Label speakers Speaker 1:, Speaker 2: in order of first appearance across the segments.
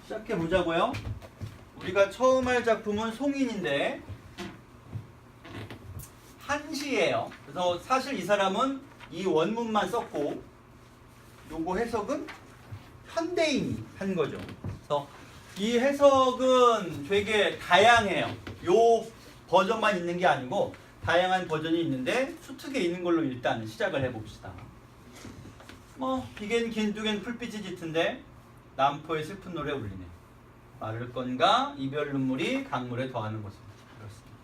Speaker 1: 시작해 보자고요. 우리가 처음 할 작품은 송인인데 한시예요. 그래서 사실 이 사람은 이 원문만 썼고 요거 해석은 현대인이 한 거죠. 그래서 이 해석은 되게 다양해요. 요 버전만 있는 게 아니고 다양한 버전이 있는데 수특에 있는 걸로 일단 시작을 해봅시다. 비겐 긴두겐 풀빛이 짙은데 남포의 슬픈 노래 울리네. 마를 건가 이별 눈물이 강물에 더하는 것입니다. 그렇습니다.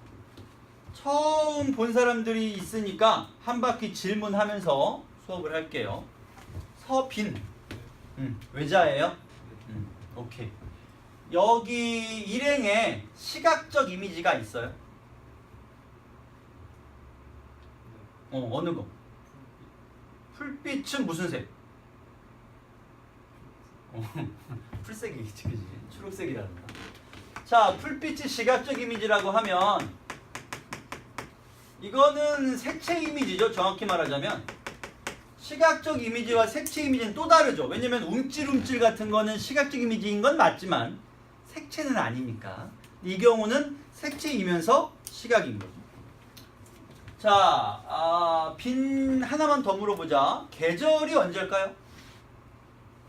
Speaker 1: 처음 본 사람들이 있으니까 한 바퀴 질문하면서 수업을 할게요. 서빈 외자예요? 오케이. 여기 일행에 시각적 이미지가 있어요? 어느 거? 풀빛은 무슨 색? 풀색이겠지, 그지? 초록색이라든가. 자, 풀빛이 시각적 이미지라고 하면 이거는 색채 이미지죠. 정확히 말하자면 시각적 이미지와 색채 이미지는 또 다르죠. 왜냐면 움찔움찔 같은 거는 시각적 이미지인 건 맞지만 색채는 아니니까. 이 경우는 색채이면서 시각인 거죠. 자, 빈 하나만 더 물어보자. 계절이 언제일까요?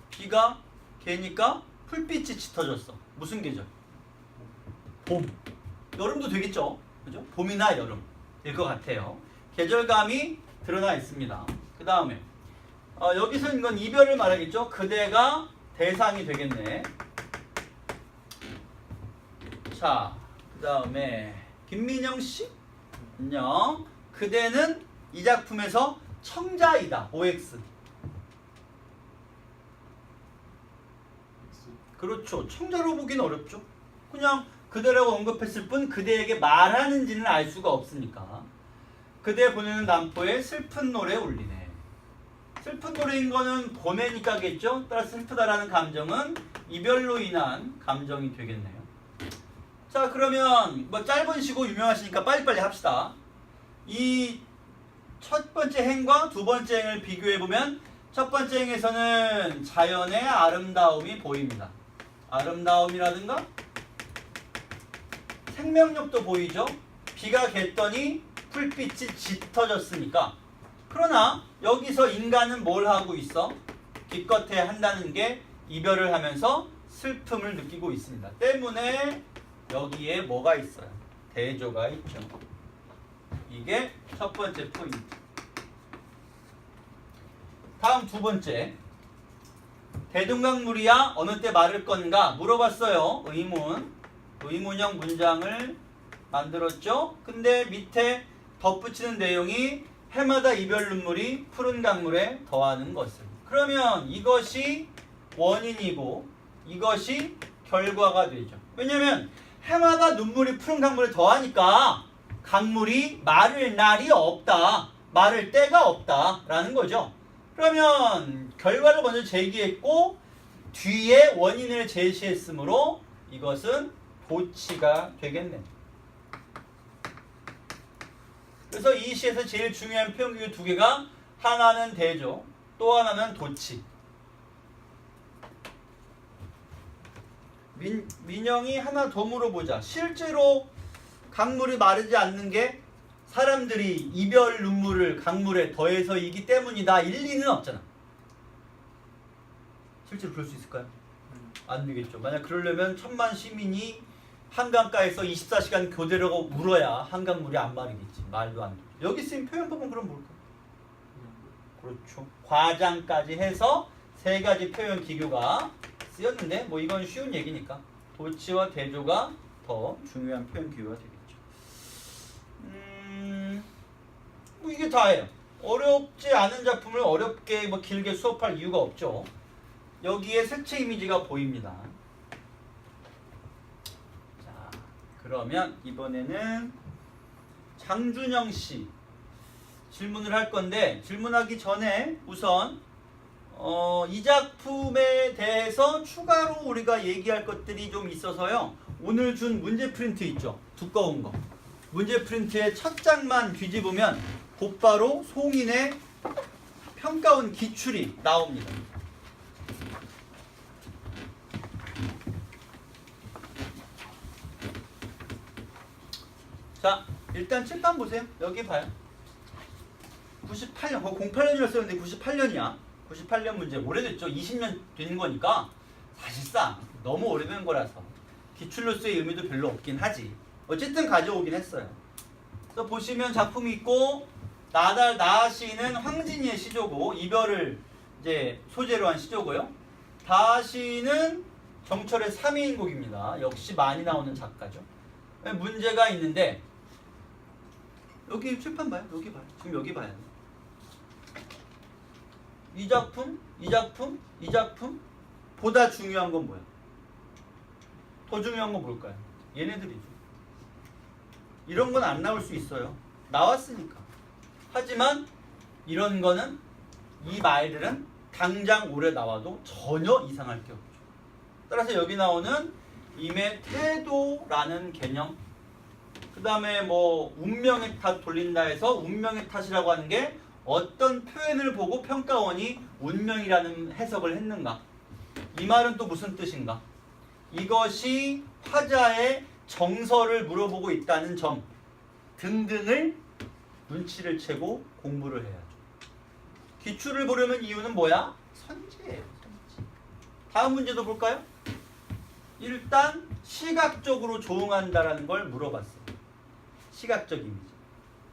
Speaker 1: 비가 개니까 풀빛이 짙어졌어. 무슨 계절? 봄. 여름도 되겠죠? 그죠? 봄이나 여름 될 것 같아요. 계절감이 드러나 있습니다. 그 다음에 여기서 이건 이별을 말하겠죠? 그대가 대상이 되겠네. 자, 그 다음에 김민영 씨 안녕. 그대는 이 작품에서 청자이다. OX. 그렇죠. 청자로 보기는 어렵죠. 그냥 그대라고 언급했을 뿐 그대에게 말하는지는 알 수가 없으니까. 그대 보내는 남포에 슬픈 노래 울리네. 슬픈 노래인 거는 보내니까겠죠. 따라서 슬프다라는 감정은 이별로 인한 감정이 되겠네요. 자, 그러면 짧은 시고 유명하시니까 빨리빨리 합시다. 이 첫 번째 행과 두 번째 행을 비교해보면 첫 번째 행에서는 자연의 아름다움이 보입니다. 아름다움이라든가 생명력도 보이죠. 비가 갰더니 풀빛이 짙어졌으니까. 그러나 여기서 인간은 뭘 하고 있어? 기껏해야 한다는 게 이별을 하면서 슬픔을 느끼고 있습니다. 때문에 여기에 뭐가 있어요? 대조가 있죠. 이게 첫 번째 포인트. 다음 두 번째. 대동강물이야 어느 때 마를 건가 물어봤어요. 의문형 문장을 만들었죠. 근데 밑에 덧붙이는 내용이 해마다 이별 눈물이 푸른 강물에 더하는 것을. 그러면 이것이 원인이고 이것이 결과가 되죠. 왜냐면 해마다 눈물이 푸른 강물에 더하니까 강물이 마를 날이 없다. 마를 때가 없다라는 거죠. 그러면 결과를 먼저 제기했고 뒤에 원인을 제시했으므로 이것은 도치가 되겠네. 그래서 이 시에서 제일 중요한 표현규 두 개가 하나는 대조, 또 하나는 도치. 민영이 하나 더 물어보자. 실제로 강물이 마르지 않는 게 사람들이 이별 눈물을 강물에 더해서이기 때문이다. 일리는 없잖아. 실제로 그럴 수 있을까요? 안 되겠죠. 만약 그러려면 천만 시민이 한강가에서 24시간 교대라고 울어야 한강물이 안 마르겠지. 말도 안 돼. 여기 쓰인 표현법은 그럼 뭘까? 그렇죠. 과장까지 해서 세 가지 표현 기교가 쓰였는데 이건 쉬운 얘기니까 도치와 대조가 더 중요한 표현 기교가 되겠죠. 이게 다예요. 어렵지 않은 작품을 어렵게 길게 수업할 이유가 없죠. 여기에 색채 이미지가 보입니다. 자, 그러면 이번에는 장준영 씨 질문을 할 건데 질문하기 전에 우선 이 작품에 대해서 추가로 우리가 얘기할 것들이 좀 있어서요. 오늘 준 문제 프린트 있죠? 두꺼운 거. 문제 프린트의 첫 장만 뒤집으면 곧바로 송인의 평가원 기출이 나옵니다. 자, 일단 칠판 보세요. 여기 봐요. 98년, 08년이었었는데 98년이야. 98년 문제 오래됐죠. 20년 된 거니까 사실상 너무 오래된 거라서 기출로서의 의미도 별로 없긴 하지. 어쨌든 가져오긴 했어요. 그래서 보시면 작품이 있고 나시는 황진이의 시조고 이별을 이제 소재로 한 시조고요. 다시는 정철의 3인곡입니다. 역시 많이 나오는 작가죠. 문제가 있는데 여기 칠판 봐요. 여기 봐요. 지금 여기 봐야 돼. 이 작품, 이 작품, 이 작품 보다 중요한 건 뭐야? 더 중요한 건 뭘까요? 얘네들이죠. 이런 건 안 나올 수 있어요. 나왔으니까. 하지만 이런 거는 이 말들은 당장 올해 나와도 전혀 이상할 게 없죠. 따라서 여기 나오는 임의 태도라는 개념, 그 다음에 뭐 운명의 탓 돌린다 해서 운명의 탓이라고 하는 게 어떤 표현을 보고 평가원이 운명이라는 해석을 했는가, 이 말은 또 무슨 뜻인가, 이것이 화자의 정서를 물어보고 있다는 점 등등을 눈치를 채고 공부를 해야죠. 기출을 보려는 이유는 뭐야? 선지예요. 선지. 다음 문제도 볼까요? 일단 시각적으로 조응한다라는 걸 물어봤어요. 시각적 이미지.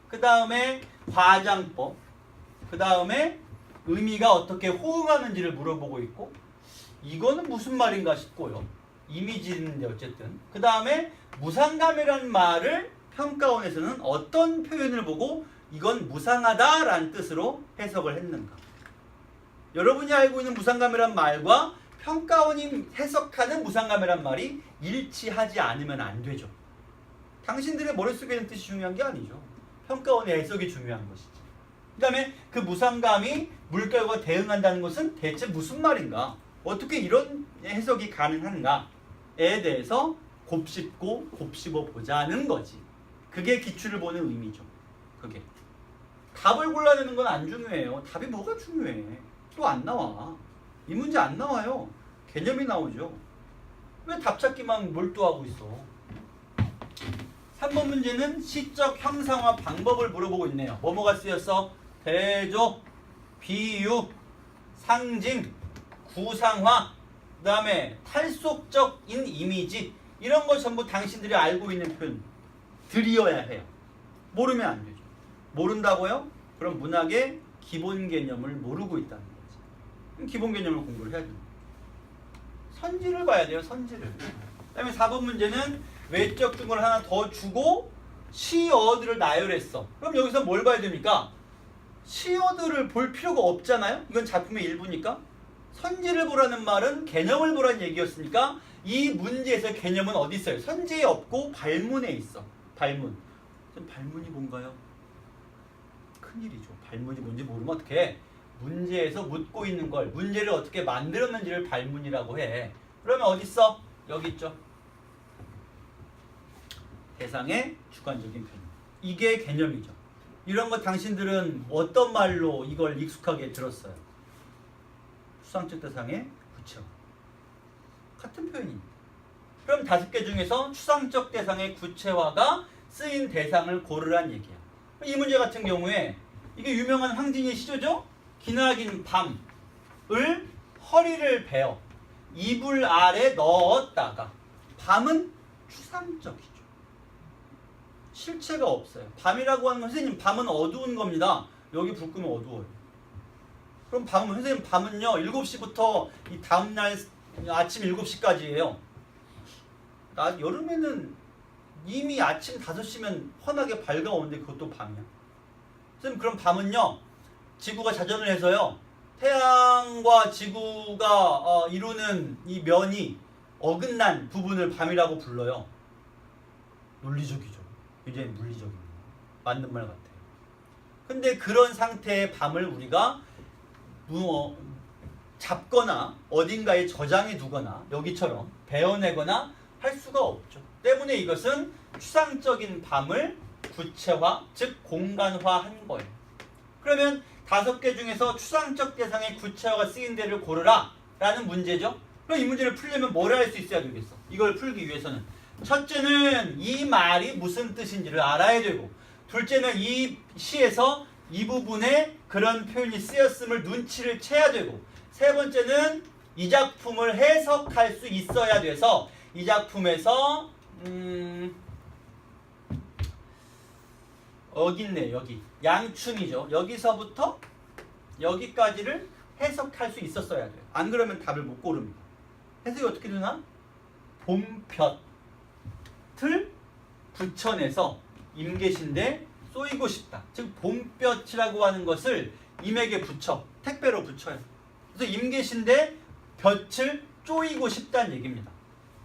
Speaker 1: 그 다음에 과장법. 그 다음에 의미가 어떻게 호응하는지를 물어보고 있고, 이거는 무슨 말인가 싶고요. 이미지인데 어쨌든. 그 다음에 무상감이라는 말을 평가원에서는 어떤 표현을 보고 이건 무상하다라는 뜻으로 해석을 했는가. 여러분이 알고 있는 무상감이란 말과 평가원이 해석하는 무상감이란 말이 일치하지 않으면 안 되죠. 당신들의 머릿속에 있는 뜻이 중요한 게 아니죠. 평가원의 해석이 중요한 것이지. 그 다음에 그 무상감이 물결과 대응한다는 것은 대체 무슨 말인가? 어떻게 이런 해석이 가능한가에 대해서 곱씹고 곱씹어 보자는 거지. 그게 기출을 보는 의미죠. 그게. 답을 골라내는 건 안 중요해요. 답이 뭐가 중요해? 또 안 나와. 이 문제 안 나와요. 개념이 나오죠. 왜 답찾기만 몰두하고 있어? 3번 문제는 시적 형상화 방법을 물어보고 있네요. 뭐뭐가 쓰였어? 대조, 비유, 상징, 구상화, 그 다음에 탈속적인 이미지, 이런 걸 전부 당신들이 알고 있는 표현들이어야 해요. 모르면 안 되죠. 모른다고요? 그럼 문학의 기본 개념을 모르고 있다는 거지. 그럼 기본 개념을 공부를 해야 됩니다. 선지를 봐야 돼요. 선지를. 그 다음에 4번 문제는 외적 증거를 하나 더 주고 시어들을 나열했어. 그럼 여기서 뭘 봐야 됩니까? 시어들을 볼 필요가 없잖아요. 이건 작품의 일부니까. 선지를 보라는 말은 개념을 보라는 얘기였으니까 이 문제에서 개념은 어디 있어요? 선지에 없고 발문에 있어. 발문. 발문이 뭔가요? 큰일이죠. 발문이 뭔지 모르면 어떡해. 문제에서 묻고 있는 걸, 문제를 어떻게 만들었는지를 발문이라고 해. 그러면 어디 있어? 여기 있죠. 대상의 주관적인 표현. 이게 개념이죠. 이런 거 당신들은 어떤 말로 이걸 익숙하게 들었어요? 추상적 대상의 구체화. 같은 표현입니다. 그럼 5개 중에서 추상적 대상의 구체화가 쓰인 대상을 고르란 얘기야. 이 문제 같은 경우에 이게 유명한 황진이의 시조죠? 기나긴 밤을 허리를 베어 이불 아래 넣었다가, 밤은 추상적이죠. 실체가 없어요. 밤이라고 하는 건 선생님 밤은 어두운 겁니다. 여기 불 끄면 어두워요. 그럼 밤은, 선생님 밤은요 7시부터 이 다음날 아침 7시까지예요. 여름에는 이미 아침 5시면 환하게 밝아오는데 그것도 밤이야. 선생님 그럼 밤은요 지구가 자전을 해서요 태양과 지구가 이루는 이 면이 어긋난 부분을 밤이라고 불러요. 논리적이죠. 굉장히 물리적입니다. 맞는 말 같아요. 근데 그런 상태의 밤을 우리가 잡거나 어딘가에 저장해 두거나 여기처럼 베어내거나 할 수가 없죠. 때문에 이것은 추상적인 밤을 구체화, 즉 공간화한 거예요. 그러면 5개 중에서 추상적 대상의 구체화가 쓰인 데를 고르라 라는 문제죠. 그럼 이 문제를 풀려면 뭘 할 수 있어야 되겠어? 이걸 풀기 위해서는 첫째는 이 말이 무슨 뜻인지를 알아야 되고, 둘째는 이 시에서 이 부분에 그런 표현이 쓰였음을 눈치를 채야 되고, 세 번째는 이 작품을 해석할 수 있어야 돼서 이 작품에서 여기 있네. 여기 양춘이죠. 여기서부터 여기까지를 해석할 수 있었어야 돼요. 안 그러면 답을 못 고릅니다. 해석이 어떻게 되나? 봄볕을 붙여내서 임계신데 쏘이고 싶다. 즉 봄볕이라고 하는 것을 임에게 붙여, 택배로 붙여요. 그래서 임계신데 볕을 쪼이고 싶다는 얘기입니다.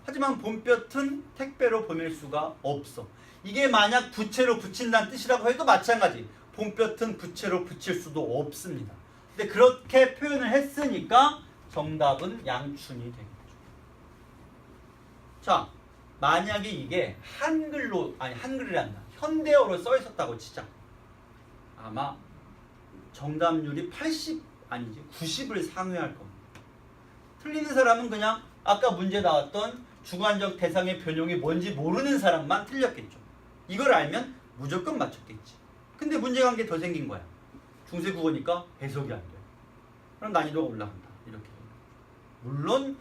Speaker 1: 하지만 봄볕은 택배로 보낼 수가 없어. 이게 만약 부채로 붙인다는 뜻이라고 해도 마찬가지. 봄볕은 부채로 붙일 수도 없습니다. 근데 그렇게 표현을 했으니까 정답은 양춘이 되겠죠. 자, 만약에 이게 한글로, 아니 한글이란다, 현대어로 써 있었다고 치자. 아마 정답률이 80 아니지 90을 상회할 겁니다. 틀리는 사람은 그냥 아까 문제 나왔던 주관적 대상의 변형이 뭔지 모르는 사람만 틀렸겠죠. 이걸 알면 무조건 맞췄겠지. 근데 문제가 한 개 더 생긴 거야. 중세 국어니까 해석이 안 돼. 그럼 난이도가 올라간다. 이렇게. 물론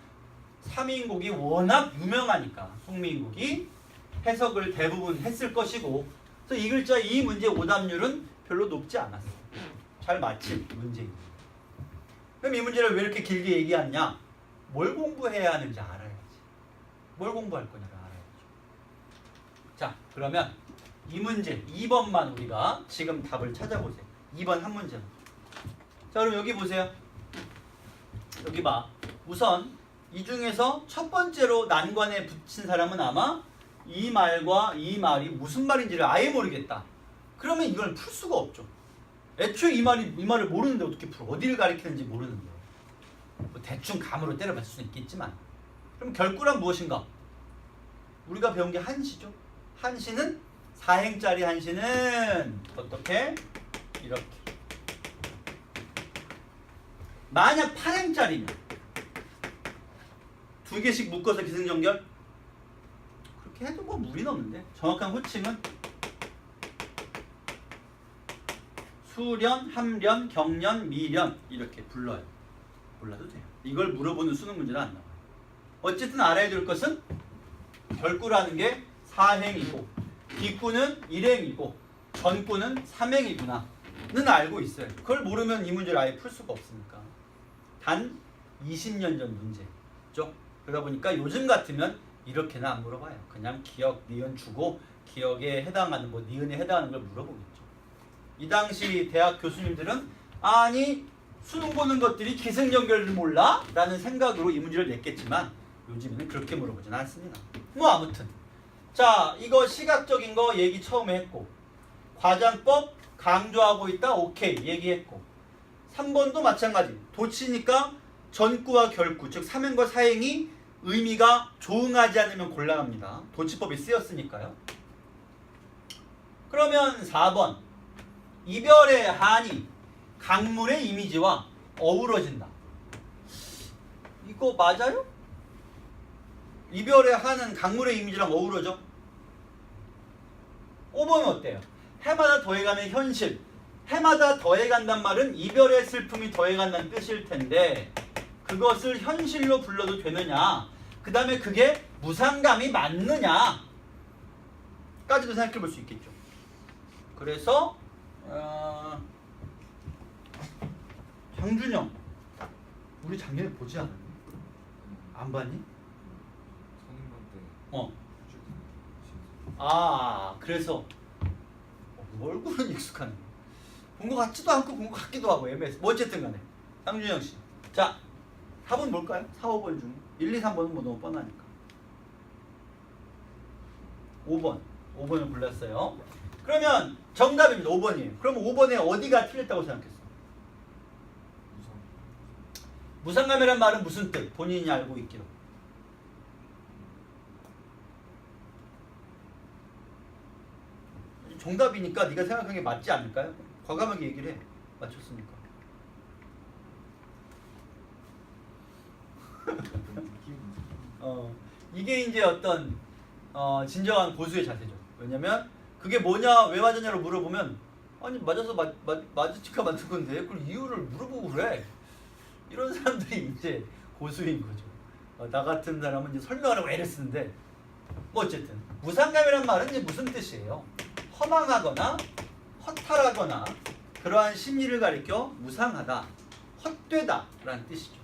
Speaker 1: 3인국이 워낙 유명하니까 송미인국이 해석을 대부분 했을 것이고, 그래서 이 글자 이 문제 오답률은 별로 높지 않았어. 잘 맞힌 문제입니다. 그럼 이 문제를 왜 이렇게 길게 얘기하느냐? 뭘 공부해야 하는지 알아야지. 뭘 공부할 거냐를 알아야죠. 자, 그러면 이 문제 2번만 우리가 지금 답을 찾아보세요. 2번 한 문제만. 자, 그럼 여기 보세요. 여기 봐. 우선 이 중에서 첫 번째로 난관에 붙인 사람은 아마 이 말과 이 말이 무슨 말인지를 아예 모르겠다. 그러면 이걸 풀 수가 없죠. 애초에 이 말을 모르는데 어떻게 풀어? 어디를 가리키는지 모르는데. 뭐 대충 감으로 때려봤을 수는 있겠지만. 그럼 결구란 무엇인가? 우리가 배운 게 한시죠. 한시는 4행짜리 한시는 어떻게? 이렇게. 만약 8행짜리면 2개씩 묶어서 기승전결? 그렇게 해도 뭐 무리는 없는데, 정확한 호칭은 수련, 함련, 경련, 미련 이렇게 불러요. 몰라도 돼요. 이걸 물어보는 수능 문제는 안 나와요. 어쨌든 알아야 될 것은 결구라는 게 4행이고 기구는 1행이고 전구는 3행이구나는 알고 있어요. 그걸 모르면 이 문제를 아예 풀 수가 없으니까. 단 20년 전 문제죠. 그러다 보니까 요즘 같으면 이렇게는 안 물어봐요. 그냥 기억, 니은 주고 기억에 해당하는 뭐 니은에 해당하는 걸 물어보겠죠. 이 당시 대학 교수님들은 아니 수능 보는 것들이 기승전결을 몰라? 라는 생각으로 이 문제를 냈겠지만 요즘에는 그렇게 물어보진 않습니다. 뭐 아무튼 자, 이거 시각적인 거 얘기 처음에 했고, 과장법 강조하고 있다. 오케이 얘기했고, 3번도 마찬가지. 도치니까 전구와 결구, 즉 3행과 4행이 의미가 조응하지 않으면 곤란합니다. 도치법이 쓰였으니까요. 그러면 4번 이별의 한이 강물의 이미지와 어우러진다. 이거 맞아요? 이별의 한은 강물의 이미지랑 어우러져? 5번은 어때요? 해마다 더해가는 현실. 해마다 더해간단 말은 이별의 슬픔이 더해간다는 뜻일 텐데 그것을 현실로 불러도 되느냐, 그 다음에 그게 무상감이 맞느냐 까지도 생각해 볼 수 있겠죠. 그래서 장준영, 우리 작년에 보지 않았니? 안 봤니? 그래서 얼굴은 익숙하네. 본 것 같지도 않고 본 것 같기도 하고 애매해서. 뭐 어쨌든 간에 장준영 씨. 자, 4번 뭘까요? 4, 5번 중 1, 2, 3번은 뭐 너무 뻔하니까 5번을 골랐어요. 그러면 정답입니다. 5번이에요. 그럼 5번에 어디가 틀렸다고 생각했어? 무상감이란 말은 무슨 뜻? 본인이 알고 있기로. 정답이니까 네가 생각한 게 맞지 않을까요? 과감하게 얘기를 해. 맞췄으니까. 이게 이제 어떤 진정한 고수의 자세죠. 왜냐면 그게 뭐냐, 왜 맞았냐로 물어보면 아니 맞아서 맞으니까 만든 건데 그걸 이유를 물어보고 그래. 이런 사람들이 이제 고수인 거죠. 나 같은 사람은 이제 설명하라고 애를 쓰는데 뭐 어쨌든 무상감이란 말은 이제 무슨 뜻이에요? 허망하거나 허탈하거나 그러한 심리를 가리켜 무상하다, 헛되다 라는 뜻이죠.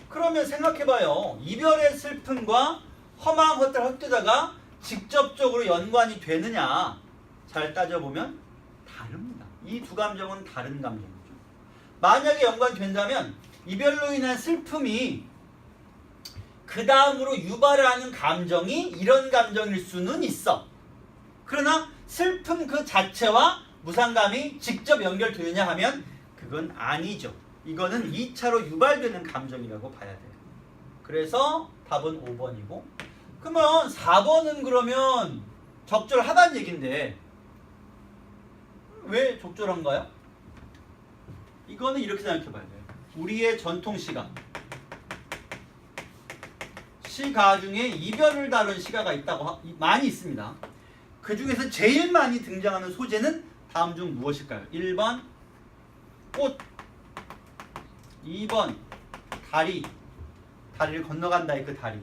Speaker 1: 그러면 생각해봐요. 이별의 슬픔과 허망, 허탈, 헛되다가 직접적으로 연관이 되느냐? 잘 따져보면 다릅니다. 이 두 감정은 다른 감정이죠. 만약에 연관된다면 이별로 인한 슬픔이 그 다음으로 유발하는 감정이 이런 감정일 수는 있어. 그러나 슬픔 그 자체와 무상감이 직접 연결되느냐 하면 그건 아니죠. 이거는 2차로 유발되는 감정이라고 봐야 돼요. 그래서 답은 5번이고, 그러면 4번은 그러면 적절하다는 얘긴데 왜 적절한가요? 이거는 이렇게 생각해 봐야 돼요. 우리의 전통 시가 중에 이별을 다룬 시가가 있다고 많이 있습니다. 그 중에서 제일 많이 등장하는 소재는 다음 중 무엇일까요? 1번 꽃, 2번 다리를 건너간다의 그 다리,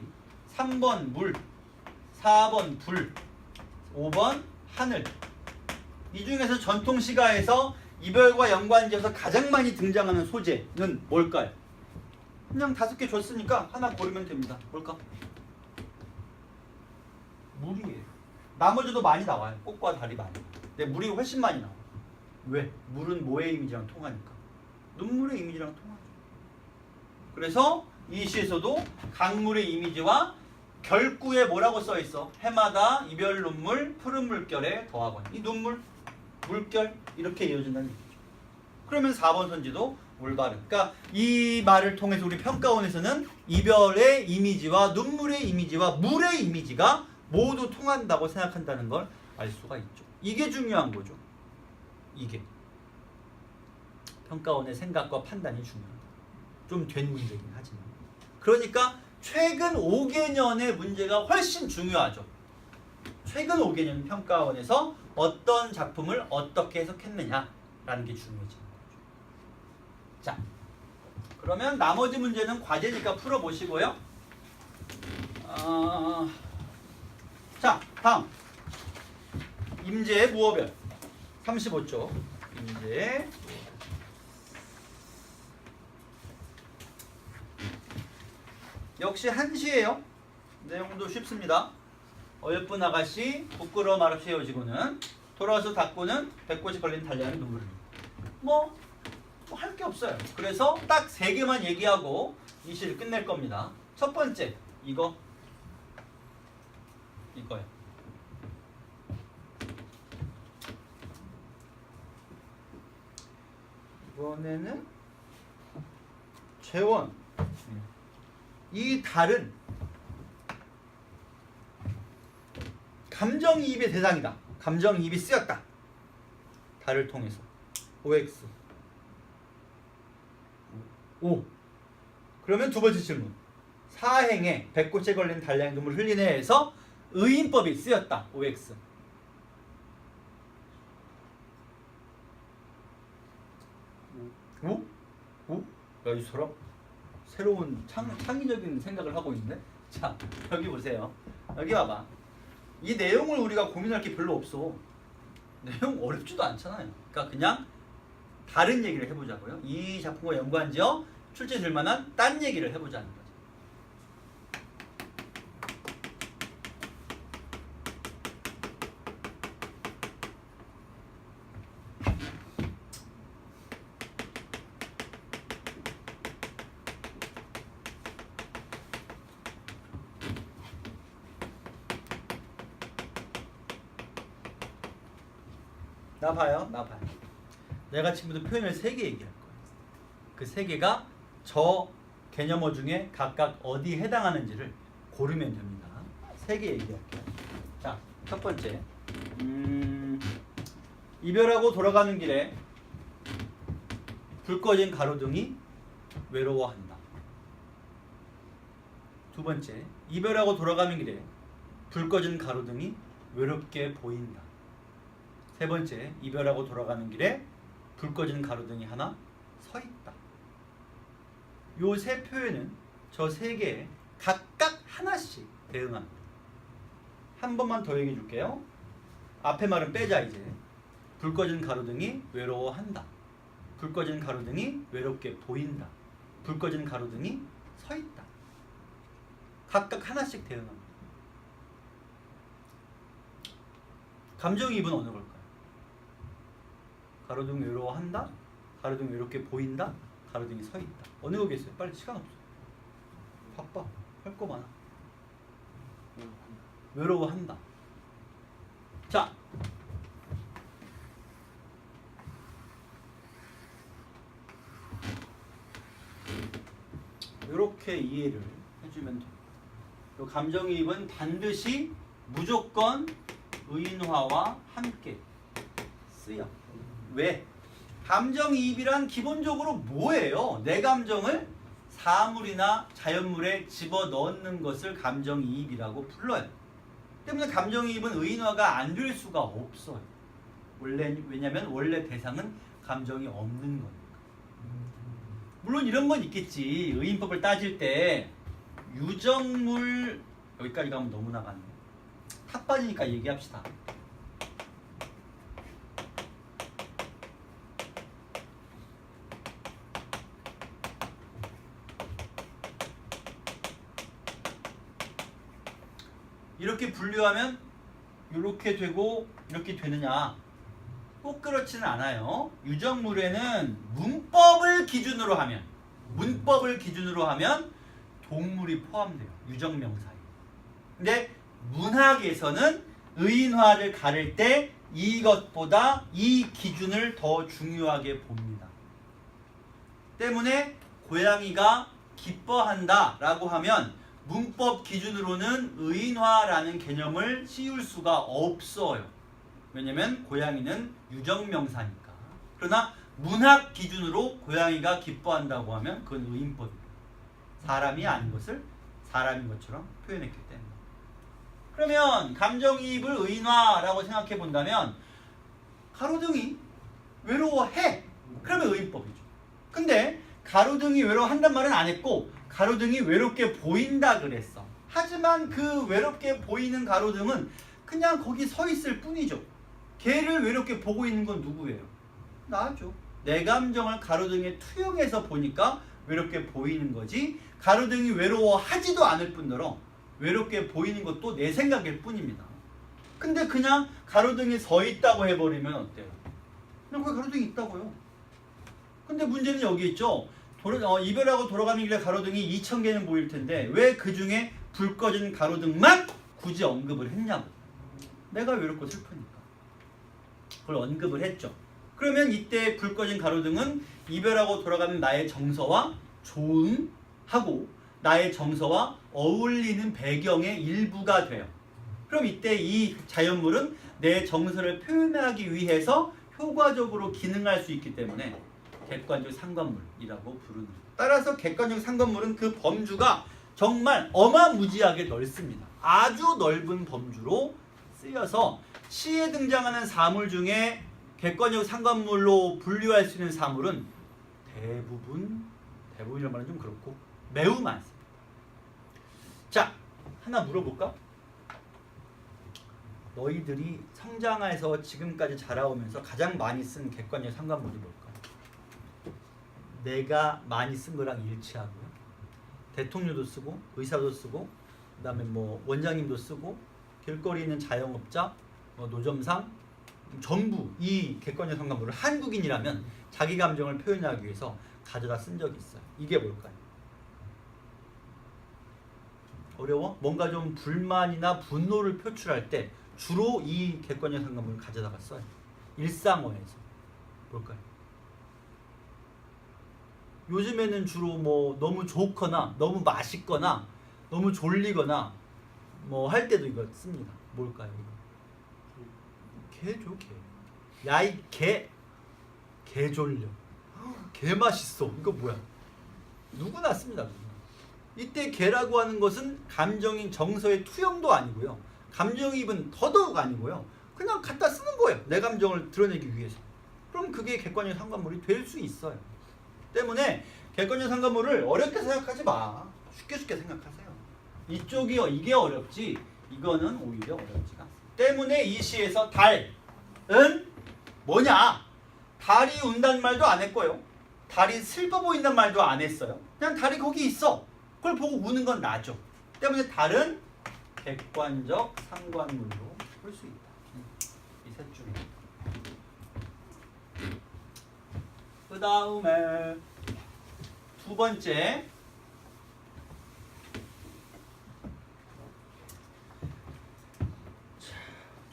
Speaker 1: 3번 물, 4번 불, 5번 하늘. 이 중에서 전통 시가에서 이별과 연관지어서 가장 많이 등장하는 소재는 뭘까요? 그냥 5개 줬으니까 하나 고르면 됩니다. 뭘까? 물이에요. 나머지도 많이 나와요. 꽃과 달이 많이. 근데 물이 훨씬 많이 나와요. 왜? 물은 뭐의 이미지랑 통하니까? 눈물의 이미지랑 통하죠. 그래서 이 시에서도 강물의 이미지와 결구에 뭐라고 써있어? 해마다 이별 눈물 푸른 물결에 더하거나. 이 눈물, 물결 이렇게 이어진다는 얘기죠. 그러면 4번 선지도 올바른. 그러니까 이 말을 통해서 우리 평가원에서는 이별의 이미지와 눈물의 이미지와 물의 이미지가 모두 통한다고 생각한다는 걸 알 수가 있죠. 이게 중요한 거죠. 이게 평가원의 생각과 판단이 중요합니다. 좀 된 문제긴 하지만. 그러니까 최근 5개년의 문제가 훨씬 중요하죠. 최근 5개년 평가원에서 어떤 작품을 어떻게 해석했느냐라는 게 중요해지는 거죠. 자, 그러면 나머지 문제는 과제니까 풀어보시고요. 자, 다음 임제 무어별 35쪽 임제. 역시 한시예요. 내용도 쉽습니다. 어여쁜 아가씨 부끄러워 말없이 헤어지고는 돌아와서 닦고는 배꼽이 걸린 달량의 눈물을. 뭐 할 게 없어요. 그래서 딱 3개만 얘기하고 이 시를 끝낼 겁니다. 첫 번째 이거예요. 이번에는 재원. 이 달은 감정이입의 대상이다. 감정이입이 쓰였다. 달을 통해서. OX. 오. 그러면 두 번째 질문. 사행에 배꽃에 걸린 달량의 눈물 흘리네 해서 의인법이 쓰였다. OX. 오? 오? 야, 이 사람 새로운 창의적인 생각을 하고 있네. 자, 여기 보세요. 여기 봐봐. 이 내용을 우리가 고민할 게 별로 없어. 내용 어렵지도 않잖아요. 그러니까 그냥 다른 얘기를 해보자고요. 이 작품과 연관지어 출제될 만한 딴 얘기를 해보자는 거죠. 나 봐요. 내가 지금부터 표현을 3개 얘기할 거예요. 그 3개가 저 개념어 중에 각각 어디에 해당하는지를 고르면 됩니다. 3개 얘기할게요. 자, 첫 번째. 이별하고 돌아가는 길에 불 꺼진 가로등이 외로워한다. 두 번째. 이별하고 돌아가는 길에 불 꺼진 가로등이 외롭게 보인다. 세 번째, 이별하고 돌아가는 길에 불 꺼진 가로등이 하나 서 있다. 요 세 표현은 저 세 개에 각각 하나씩 대응합니다. 한 번만 더 얘기해 줄게요. 앞에 말은 빼자 이제. 불 꺼진 가로등이 외로워한다. 불 꺼진 가로등이 외롭게 보인다. 불 꺼진 가로등이 서 있다. 각각 하나씩 대응합니다. 감정이입은 어느 걸까요? 가로등 외로워한다. 가로등 외롭게 보인다. 가로등이 서 있다. 어느 거겠어요? 빨리 시간 없어. 바빠. 할 거 많아. 외로워한다. 자, 이렇게 이해를 해주면 돼요. 이 감정이입은 반드시 무조건 의인화와 함께 쓰여. 왜? 감정이입이란 기본적으로 뭐예요? 내 감정을 사물이나 자연물에 집어넣는 것을 감정이입이라고 불러요. 때문에 감정이입은 의인화가 안 될 수가 없어요. 왜냐면 원래 대상은 감정이 없는 거니까. 물론 이런 건 있겠지. 의인법을 따질 때 유정물 여기까지 가면 너무 나갔네. 탁 빠지니까 얘기합시다. 이렇게 분류하면 이렇게 되고 이렇게 되느냐? 꼭 그렇지는 않아요. 유정물에는 문법을 기준으로 하면 동물이 포함돼요. 유정명사에. 근데 문학에서는 의인화를 가릴 때 이것보다 이 기준을 더 중요하게 봅니다. 때문에 고양이가 기뻐한다 라고 하면 문법 기준으로는 의인화라는 개념을 씌울 수가 없어요. 왜냐면 고양이는 유정명사니까. 그러나 문학 기준으로 고양이가 기뻐한다고 하면 그건 의인법입니다. 사람이 아닌 것을 사람인 것처럼 표현했기 때문에. 그러면 감정이입을 의인화라고 생각해 본다면 가로등이 외로워해. 그러면 의인법이죠. 근데 가로등이 외로워한단 말은 안 했고 가로등이 외롭게 보인다 그랬어. 하지만 그 외롭게 보이는 가로등은 그냥 거기 서 있을 뿐이죠. 걔를 외롭게 보고 있는 건 누구예요? 나죠. 내 감정을 가로등에 투영해서 보니까 외롭게 보이는 거지. 가로등이 외로워하지도 않을 뿐더러 외롭게 보이는 것도 내 생각일 뿐입니다. 근데 그냥 가로등이 서 있다고 해버리면 어때요? 그냥 거기 가로등이 있다고요. 근데 문제는 여기 있죠. 이별하고 돌아가는 길에 가로등이 2,000개는 보일 텐데 왜 그 중에 불 꺼진 가로등만 굳이 언급을 했냐고. 내가 외롭고 슬프니까. 그걸 언급을 했죠. 그러면 이때 불 꺼진 가로등은 이별하고 돌아가는 나의 정서와 조응하고 나의 정서와 어울리는 배경의 일부가 돼요. 그럼 이때 이 자연물은 내 정서를 표현하기 위해서 효과적으로 기능할 수 있기 때문에 객관적 상관물이라고 부르는 거예요. 따라서 객관적 상관물은 그 범주가 정말 어마무지하게 넓습니다. 아주 넓은 범주로 쓰여서 시에 등장하는 사물 중에 객관적 상관물로 분류할 수 있는 사물은 대부분이라는 말은 좀 그렇고 매우 많습니다. 자, 하나 물어볼까? 너희들이 성장해서 지금까지 자라오면서 가장 많이 쓴 객관적 상관물이 뭘까? 내가 많이 쓴 거랑 일치하고요. 대통령도 쓰고 의사도 쓰고 그다음에 뭐 원장님도 쓰고 길거리에 있는 자영업자, 노점상 전부 이 객관적 상관물을 한국인이라면 자기 감정을 표현하기 위해서 가져다 쓴 적이 있어요. 이게 뭘까요? 어려워? 뭔가 좀 불만이나 분노를 표출할 때 주로 이 객관적 상관물을 가져다가 써요. 일상어에서. 뭘까요? 요즘에는 주로 뭐 너무 좋거나 너무 맛있거나 너무 졸리거나 뭐 할 때도 이거 씁니다. 뭘까요? 개죠, 개. 야이 개. 개 졸려. 개 맛있어. 이거 뭐야? 누구나 씁니다. 누구나. 이때 개라고 하는 것은 감정인 정서의 투영도 아니고요. 감정이입은 더더욱 아니고요. 그냥 갖다 쓰는 거예요. 내 감정을 드러내기 위해서. 그럼 그게 객관적 상관물이 될 수 있어요. 때문에 객관적 상관물을 어렵게 생각하지 마. 쉽게 생각하세요. 이쪽이 이게 어렵지 이거는 오히려 어렵지가 않습니다. 때문에 이 시에서 달은 뭐냐? 달이 운다는 말도 안 했고요. 달이 슬퍼 보인다는 말도 안 했어요. 그냥 달이 거기 있어. 그걸 보고 우는 건 나죠. 때문에 달은 객관적 상관물로 볼 수 있다. 이 셋 중에. 그 다음에 두 번째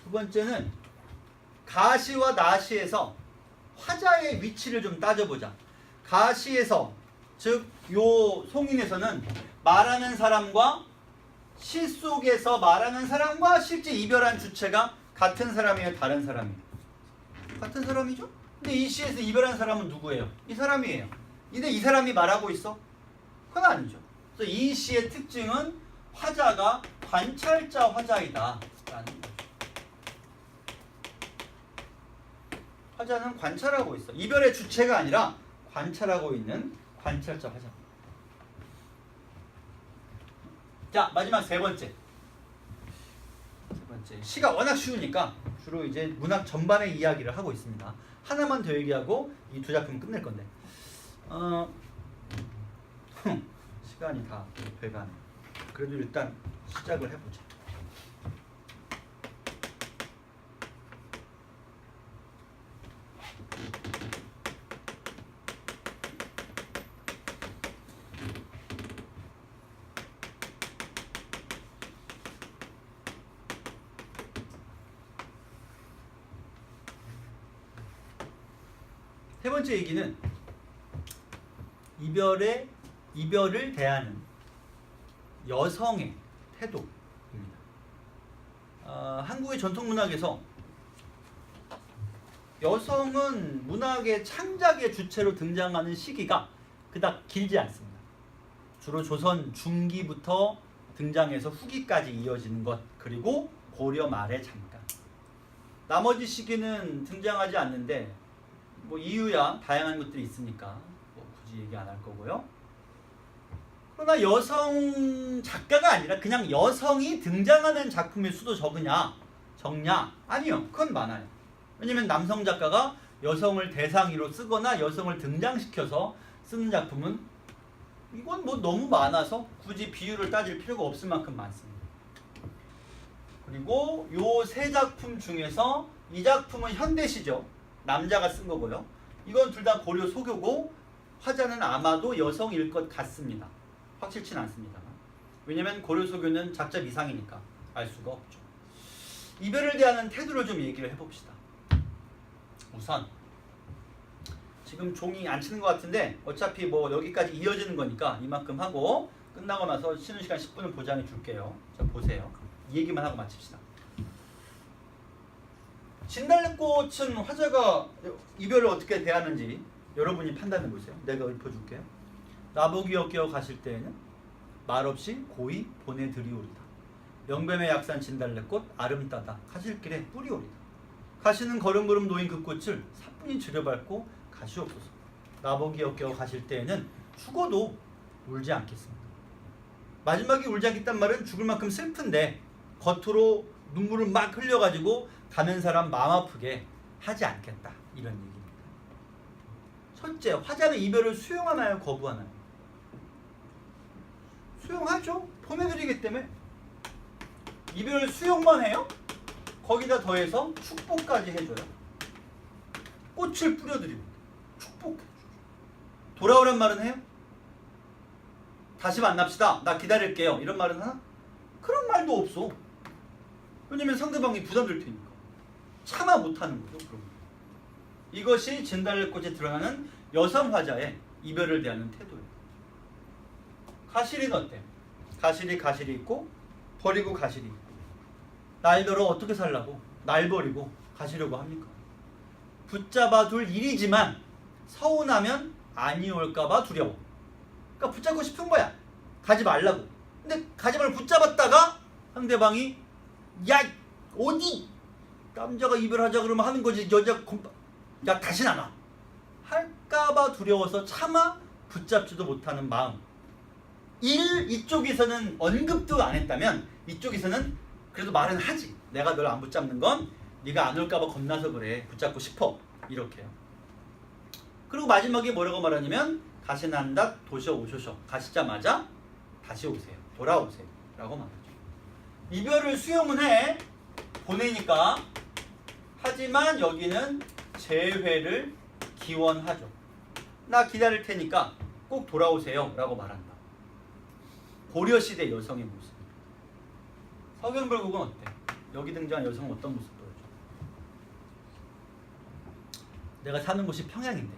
Speaker 1: 두 번째는 가시와 나시에서 화자의 위치를 좀 따져보자. 가시에서 즉 요 송인에서는 말하는 사람과 시 속에서 말하는 사람과 실제 이별한 주체가 같은 사람이에요, 다른 사람이에요? 같은 사람이죠? 근데 이 시에서 이별한 사람은 누구예요? 이 사람이에요. 근데 이 사람이 말하고 있어? 그건 아니죠. 그래서 이 시의 특징은 화자가 관찰자 화자이다 라는 거죠. 화자는 관찰하고 있어. 이별의 주체가 아니라 관찰하고 있는 관찰자 화자. 자, 마지막 세 번째. 시가 워낙 쉬우니까 주로 이제 문학 전반의 이야기를 하고 있습니다. 하나만 더 얘기하고 이 두 작품 끝낼 건데. 시간이 다 돼가네. 그래도 일단 시작을 해보자. 세 번째 얘기는 이별을 대하는 여성의 태도입니다. 한국의 전통 문학에서 여성은 문학의 창작의 주체로 등장하는 시기가 그닥 길지 않습니다. 주로 조선 중기부터 등장해서 후기까지 이어지는 것, 그리고 고려 말에 잠깐. 나머지 시기는 등장하지 않는데 뭐 이유야 다양한 것들이 있으니까 뭐 굳이 얘기 안 할 거고요. 그러나 여성 작가가 아니라 그냥 여성이 등장하는 작품의 수도 적냐? 아니요. 그건 많아요. 왜냐면 남성 작가가 여성을 대상으로 쓰거나 여성을 등장시켜서 쓰는 작품은 이건 뭐 너무 많아서 굳이 비율을 따질 필요가 없을 만큼 많습니다. 그리고 요 세 작품 중에서 이 작품은 현대시죠. 남자가 쓴 거고요. 이건 둘 다 고려 소교고 화자는 아마도 여성일 것 같습니다. 확실치는 않습니다만. 왜냐면 고려 소교는 작자 미상이니까 알 수가 없죠. 이별을 대하는 태도를 좀 얘기를 해봅시다. 우선 지금 종이 안 치는 것 같은데 어차피 뭐 여기까지 이어지는 거니까 이만큼 하고 끝나고 나서 쉬는 시간 10분은 보장해 줄게요. 자, 보세요. 이 얘기만 하고 마칩시다. 진달래꽃은 화자가 이별을 어떻게 대하는지 여러분이 판단해 보세요. 내가 읊어줄게요. 나보기 엮여 가실 때에는 말없이 고이 보내드리오리다. 영뱀의 약산 진달래꽃 아름다다. 가실 길에 뿌리오리다. 가시는 걸음걸음 놓인 그 꽃을 사뿐히 들여밟고 가시옵소서. 나보기 엮여 가실 때에는 죽어도 울지 않겠습니다. 마지막에 울지 않겠단 말은 죽을 만큼 슬픈데 겉으로 눈물을 막 흘려가지고 가는 사람 마음 아프게 하지 않겠다. 이런 얘기입니다. 첫째, 화자는 이별을 수용하나요? 거부하나요? 수용하죠. 보내드리기 때문에. 이별을 수용만 해요? 거기다 더해서 축복까지 해줘요. 꽃을 뿌려드립니다. 축복해줘요. 돌아오란 말은 해요? 다시 만납시다. 나 기다릴게요. 이런 말은 하나? 그런 말도 없어. 왜냐면 상대방이 부담될 테니까. 참아 못하는 거죠. 그럼. 이것이 진달래꽃에 드러나는 여성 화자의 이별을 대하는 태도예요. 가실이는 어때? 가실이 있고 버리고 가실이 있고. 날더러 어떻게 살라고 날 버리고 가시려고 합니까? 붙잡아둘 일이지만 서운하면 아니올까봐 두려워. 그러니까 붙잡고 싶은 거야. 가지 말라고. 근데 가지 말고 붙잡았다가 상대방이 야 어디 남자가 이별하자 그러면 하는 거지 야 다시 안 와. 할까봐 두려워서 차마 붙잡지도 못하는 마음. 이쪽에서는 언급도 안 했다면 이쪽에서는 그래도 말은 하지. 내가 널 안 붙잡는 건 네가 안 올까봐 겁나서 그래. 붙잡고 싶어. 이렇게요. 그리고 마지막에 뭐라고 말하냐면 다시 난다 도셔 오쇼셔. 가시자마자 다시 오세요. 돌아오세요. 라고 말하죠. 이별을 수용은 해. 보내니까. 하지만 여기는 재회를 기원하죠. 나 기다릴 테니까 꼭 돌아오세요. 라고 말한다. 고려시대 여성의 모습. 서경별국은 어때? 여기 등장한 여성은 어떤 모습 보여줘? 내가 사는 곳이 평양인데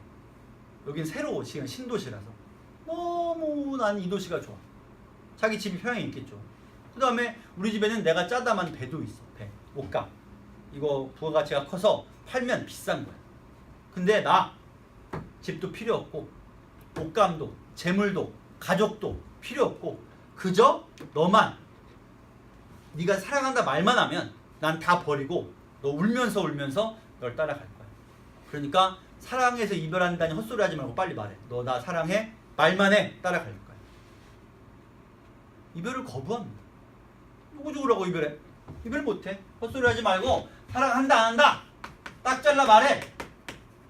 Speaker 1: 여긴 새로워. 지금 신도시라서 너무 난 이 도시가 좋아. 자기 집이 평양에 있겠죠. 그 다음에 우리 집에는 내가 짜다만 배도 있어. 배, 옷감. 이거 부가가치가 커서 팔면 비싼 거야. 근데 나 집도 필요 없고 옷감도 재물도 가족도 필요 없고 그저 너만 네가 사랑한다 말만 하면 난 다 버리고 너 울면서 널 따라갈 거야. 그러니까 사랑해서 이별한다니 헛소리 하지 말고 빨리 말해. 너 나 사랑해? 말만 해. 따라갈 거야. 이별을 거부합니다. 누구 죽으라고 이별해? 이별 못해. 헛소리 하지 말고 사랑한다 안 한다 딱 잘라 말해.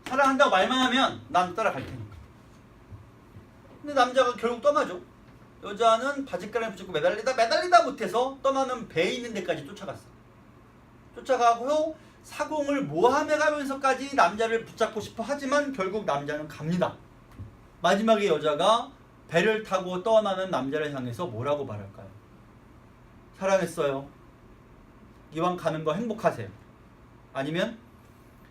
Speaker 1: 사랑한다고 말만 하면 난 따라갈 테니까. 근데 남자가 결국 떠나죠. 여자는 바짓가랑이 붙잡고 매달리다 못해서 떠나는 배 있는 데까지 쫓아갔어. 쫓아가고 사공을 모함해 가면서까지 남자를 붙잡고 싶어 하지만 결국 남자는 갑니다. 마지막에 여자가 배를 타고 떠나는 남자를 향해서 뭐라고 말할까요? 사랑했어요. 이왕 가는 거 행복하세요. 아니면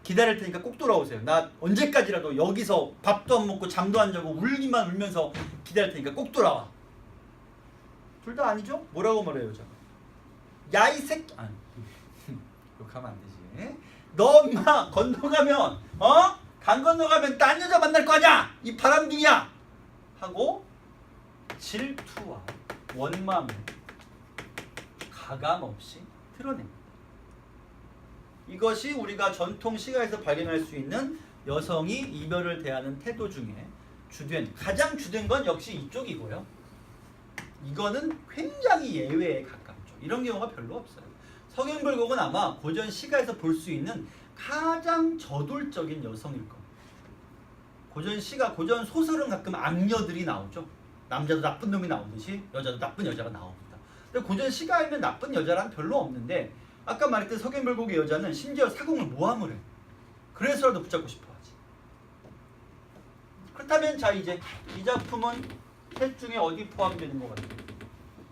Speaker 1: 기다릴 테니까 꼭 돌아오세요. 나 언제까지라도 여기서 밥도 안 먹고 잠도 안 자고 울기만 울면서 기다릴 테니까 꼭 돌아와. 둘 다 아니죠? 뭐라고 말해요, 여자가? 야 이 새끼. 아니, 욕하면 안 되지. 너 엄마 건너가면 강 건너가면 딴 여자 만날 거 아니야? 이 바람둥이야. 하고 질투와 원망을 가감없이 드러냅니다. 이것이 우리가 전통 시가에서 발견할 수 있는 여성이 이별을 대하는 태도 중에 가장 주된 건 역시 이쪽이고요. 이거는 굉장히 예외에 가깝죠. 이런 경우가 별로 없어요. 서경별곡은 아마 고전 시가에서 볼 수 있는 가장 저돌적인 여성일 겁니다. 고전 시가, 고전 소설은 가끔 악녀들이 나오죠. 남자도 나쁜 놈이 나오듯이 여자도 나쁜 여자가 나옵니다. 근데 고전 시가에는 나쁜 여자란 별로 없는데 아까 말했던 서경별곡의 여자는 심지어 사공을 모함을 해. 그래서라도 붙잡고 싶어 하지. 그렇다면 자 이제 이 작품은 셋 중에 어디 포함되는 것 같아요?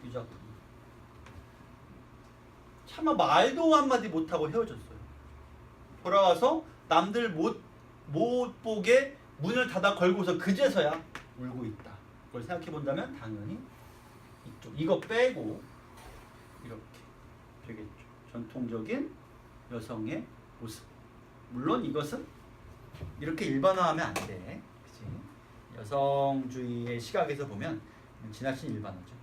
Speaker 1: 이 작품. 차마 말도 한마디 못하고 헤어졌어요. 돌아와서 남들 못 보게 문을 닫아 걸고서 그제서야 울고 있다. 그걸 생각해 본다면 당연히 이거 빼고 이렇게 되겠죠. 전통적인 여성의 모습. 물론 이것은 이렇게 일반화하면 안 돼. 그치? 여성주의의 시각에서 보면 지나친 일반화죠.